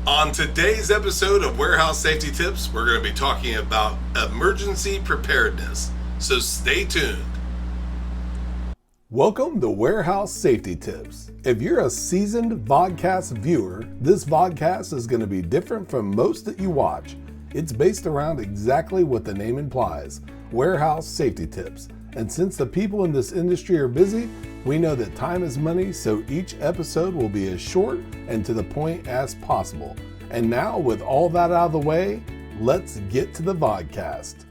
On today's episode of Warehouse Safety Tips, we're going to be talking about emergency preparedness. So stay tuned. Welcome to Warehouse Safety Tips. If you're a seasoned vodcast viewer, this vodcast is going to be different from most that you watch. It's based around exactly what the name implies, warehouse safety tips. And since the people in this industry are busy, we know that time is money, so each episode will be as short and to the point as possible. And now, with all that out of the way, let's get to the vodcast.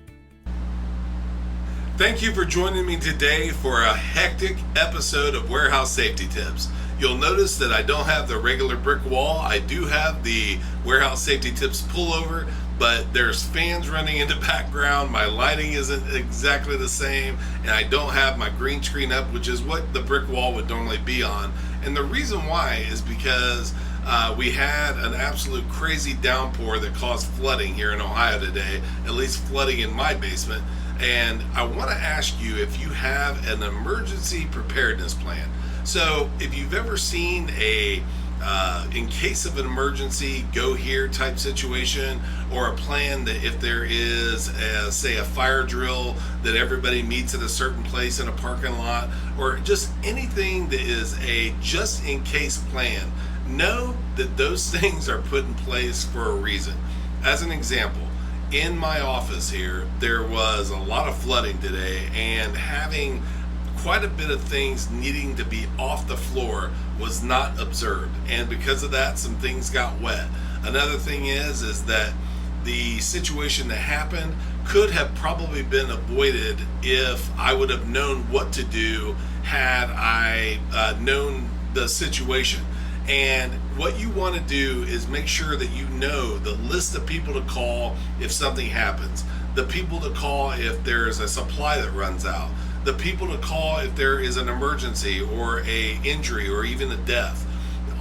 Thank you for joining me today for a hectic episode of Warehouse Safety Tips. You'll notice that I don't have the regular brick wall. I do have the Warehouse Safety Tips pullover, but there's fans running in the background. My lighting isn't exactly the same, and I don't have my green screen up, which is what the brick wall would normally be on. And the reason why is because we had an absolute crazy downpour that caused flooding here in Ohio today, at least flooding in my basement. And I want to ask you if you have an emergency preparedness plan. So if you've ever seen a in case of an emergency, go here type situation, or a plan that if there is, say, a fire drill, that everybody meets at a certain place in a parking lot, or just anything that is a just in case plan, know that those things are put in place for a reason. As an example, in my office here, there was a lot of flooding today, and having quite a bit of things needing to be off the floor was not observed, and because of that, some things got wet. Another thing is that the situation that happened could have probably been avoided if I would have known what to do had I known the situation. And what you want to do is make sure that you know the list of people to call if something happens, the people to call if there's a supply that runs out, the people to call if there is an emergency or a injury or even a death.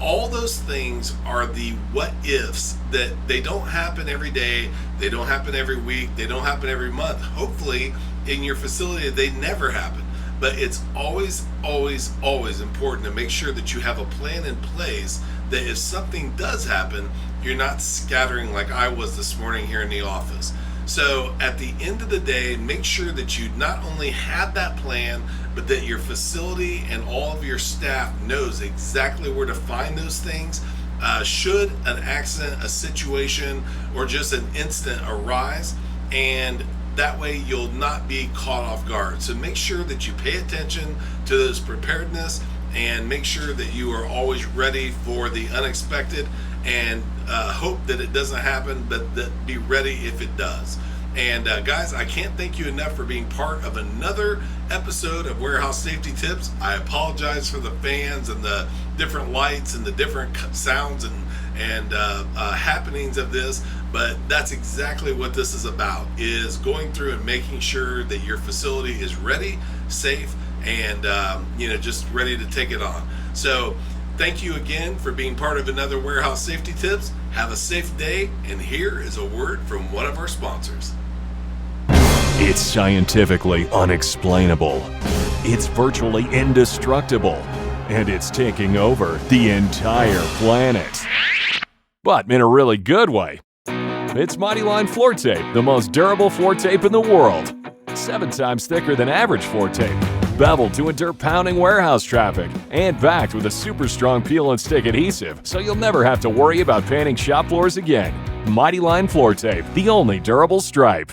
All those things are the what ifs that they don't happen every day, they don't happen every week, they don't happen every month. Hopefully in your facility they never happen. But it's always important to make sure that you have a plan in place that if something does happen, you're not scattering like I was this morning here in the office. So at the end of the day, make sure that you not only have that plan, but that your facility and all of your staff knows exactly where to find those things. Should an accident, a situation, or just an incident arise, and that way you'll not be caught off guard. So make sure that you pay attention to those preparedness and make sure that you are always ready for the unexpected, and hope that it doesn't happen, but that be ready if it does. And guys, I can't thank you enough for being part of another episode of Warehouse Safety Tips. I apologize for the fans and the different lights and the different sounds and happenings of this, but that's exactly what this is about, is going through and making sure that your facility is ready, safe, and just ready to take it on. So thank you again for being part of another Warehouse Safety Tips. Have a safe day, and here is a word from one of our sponsors. It's scientifically unexplainable. It's virtually indestructible. And it's taking over the entire planet. But in a really good way. It's Mighty Line floor tape, the most durable floor tape in the world. 7 times thicker than average floor tape. Beveled to endure pounding warehouse traffic, and backed with a super strong peel and stick adhesive, so you'll never have to worry about painting shop floors again. Mighty Line floor tape, the only durable stripe.